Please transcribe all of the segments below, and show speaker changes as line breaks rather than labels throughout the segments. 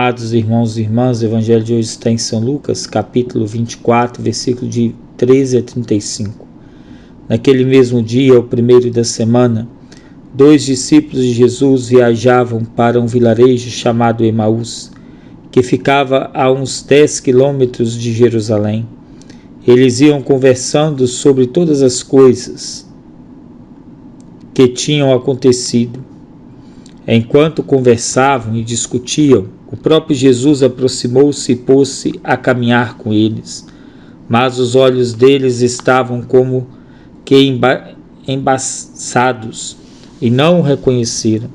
Amados irmãos e irmãs, o Evangelho de hoje está em São Lucas, capítulo 24, versículo de 13 a 35. Naquele mesmo dia, o primeiro da semana, 2 discípulos de Jesus viajavam para um vilarejo chamado Emaús, que ficava a uns 10 quilômetros de Jerusalém. Eles iam conversando sobre todas as coisas que tinham acontecido. Enquanto conversavam e discutiam, o próprio Jesus aproximou-se e pôs-se a caminhar com eles, mas os olhos deles estavam como que embaçados e não o reconheceram.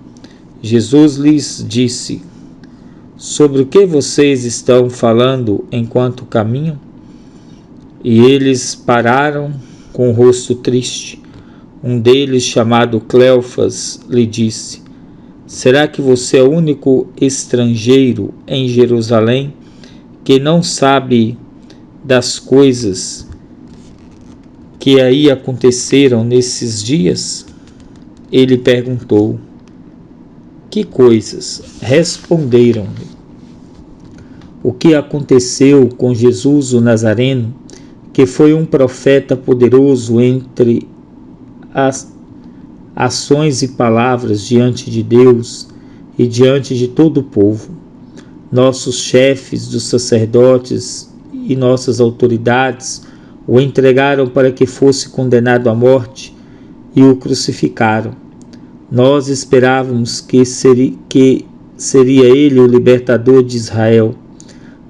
Jesus lhes disse: sobre o que vocês estão falando enquanto caminham? E eles pararam com o rosto triste. Um deles, chamado Cleofas, lhe disse: será que você é o único estrangeiro em Jerusalém que não sabe das coisas que aí aconteceram nesses dias? Ele perguntou: que coisas? Responderam-lhe: o que aconteceu com Jesus o Nazareno, que foi um profeta poderoso entre as ações e palavras diante de Deus e diante de todo o povo. Nossos chefes dos sacerdotes e nossas autoridades o entregaram para que fosse condenado à morte e o crucificaram. Nós esperávamos que seria ele o libertador de Israel,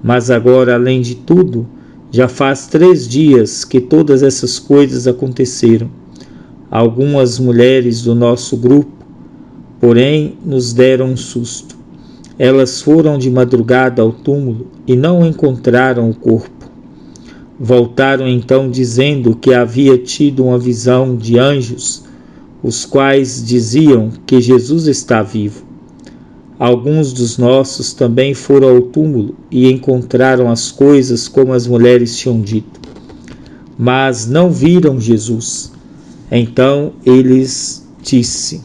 mas agora, além de tudo, já faz 3 dias que todas essas coisas aconteceram. Algumas mulheres do nosso grupo, porém, nos deram um susto. Elas foram de madrugada ao túmulo e não encontraram o corpo. Voltaram então dizendo que havia tido uma visão de anjos, os quais diziam que Jesus está vivo. Alguns dos nossos também foram ao túmulo e encontraram as coisas como as mulheres tinham dito, mas não viram Jesus. Então eles disse: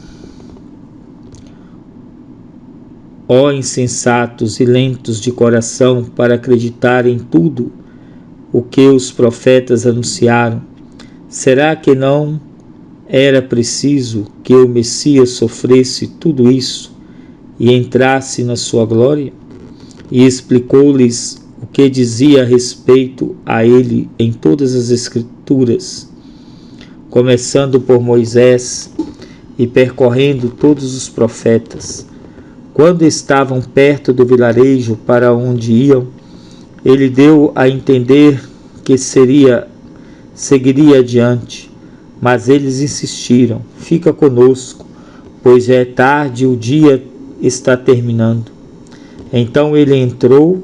ó insensatos e lentos de coração para acreditar em tudo o que os profetas anunciaram, será que não era preciso que o Messias sofresse tudo isso e entrasse na sua glória? E explicou-lhes o que dizia a respeito a ele em todas as Escrituras, começando por Moisés e percorrendo todos os profetas. Quando estavam perto do vilarejo para onde iam, ele deu a entender que seguiria adiante, mas eles insistiram: fica conosco, pois já é tarde e o dia está terminando. Então ele entrou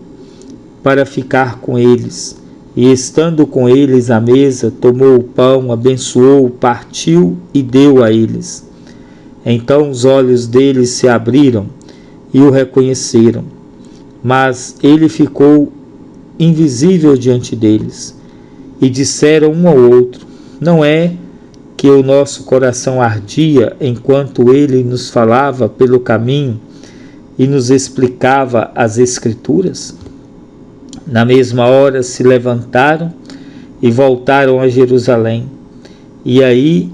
para ficar com eles. E estando com eles à mesa, tomou o pão, abençoou, partiu e deu a eles. Então os olhos deles se abriram e o reconheceram, mas ele ficou invisível diante deles. E disseram um ao outro: não é que o nosso coração ardia enquanto ele nos falava pelo caminho e nos explicava as Escrituras? Na mesma hora se levantaram e voltaram a Jerusalém. E aí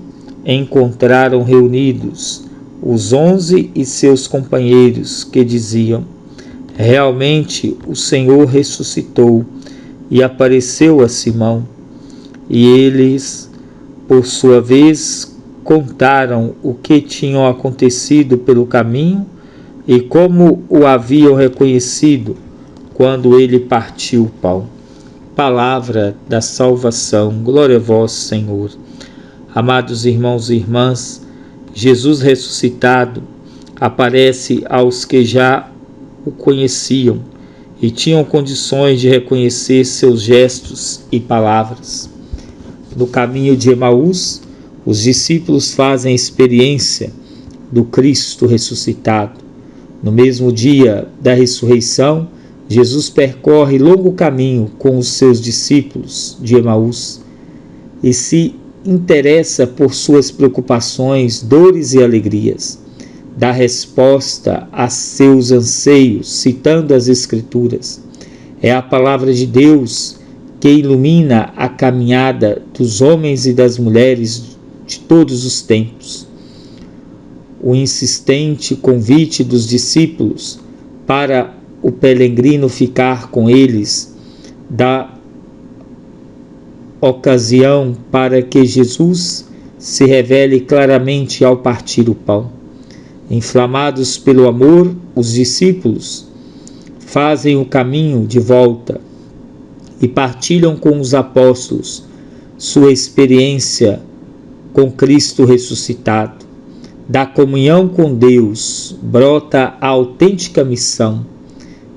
encontraram reunidos os 11 e seus companheiros, que diziam: realmente o Senhor ressuscitou e apareceu a Simão. E eles, por sua vez, contaram o que tinha acontecido pelo caminho e como o haviam reconhecido quando ele partiu o pão. Palavra da salvação. Glória a vós, Senhor. Amados irmãos e irmãs, Jesus ressuscitado aparece aos que já o conheciam e tinham condições de reconhecer seus gestos e palavras. No caminho de Emaús, os discípulos fazem a experiência do Cristo ressuscitado. No mesmo dia da ressurreição, Jesus percorre longo caminho com os seus discípulos de Emaús e se interessa por suas preocupações, dores e alegrias. dá resposta a seus anseios, citando as Escrituras. É a palavra de Deus que ilumina a caminhada dos homens e das mulheres de todos os tempos. O insistente convite dos discípulos para o peregrino ficar com eles dá ocasião para que Jesus se revele claramente ao partir o pão. Inflamados pelo amor, os discípulos fazem o caminho de volta e partilham com os apóstolos sua experiência com Cristo ressuscitado. Da comunhão com Deus brota a autêntica missão.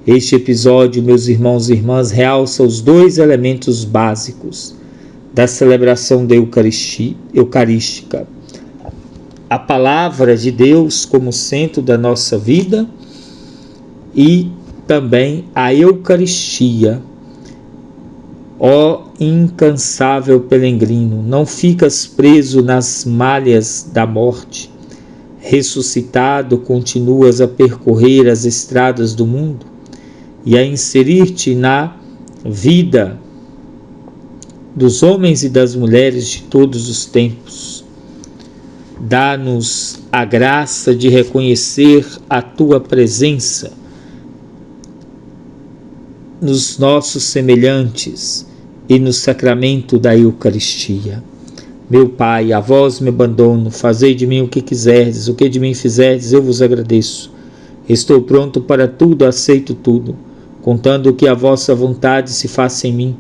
Este episódio, meus irmãos e irmãs, realça os dois elementos básicos da celebração da eucarística: a palavra de Deus como centro da nossa vida e também a Eucaristia. Ó incansável peregrino, não ficas preso nas malhas da morte. Ressuscitado, continuas a percorrer as estradas do mundo e a inserir-te na vida dos homens e das mulheres de todos os tempos. Dá-nos a graça de reconhecer a tua presença nos nossos semelhantes e no sacramento da Eucaristia. Meu Pai, a vós me abandono, fazei de mim o que quiserdes, o que de mim fizerdes, eu vos agradeço. Estou pronto para tudo, aceito tudo, contando que a vossa vontade se faça em mim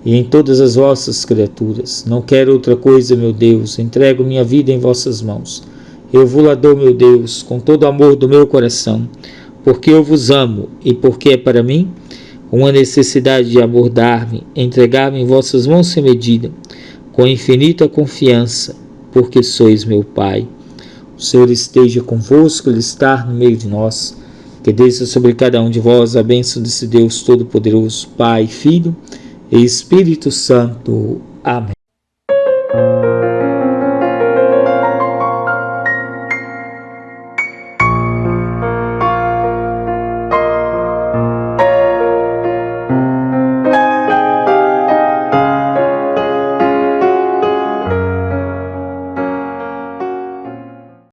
e em todas as vossas criaturas. Não quero outra coisa, meu Deus, entrego minha vida em vossas mãos. Eu vos dou, meu Deus, com todo o amor do meu coração, porque eu vos amo e porque é para mim uma necessidade de amor dar-me, entregar-me em vossas mãos sem medida, com infinita confiança, porque sois meu Pai. O Senhor esteja convosco, Ele está no meio de nós. Que desça sobre cada um de vós a bênção desse Deus Todo-Poderoso, Pai, Filho e Espírito Santo. Amém.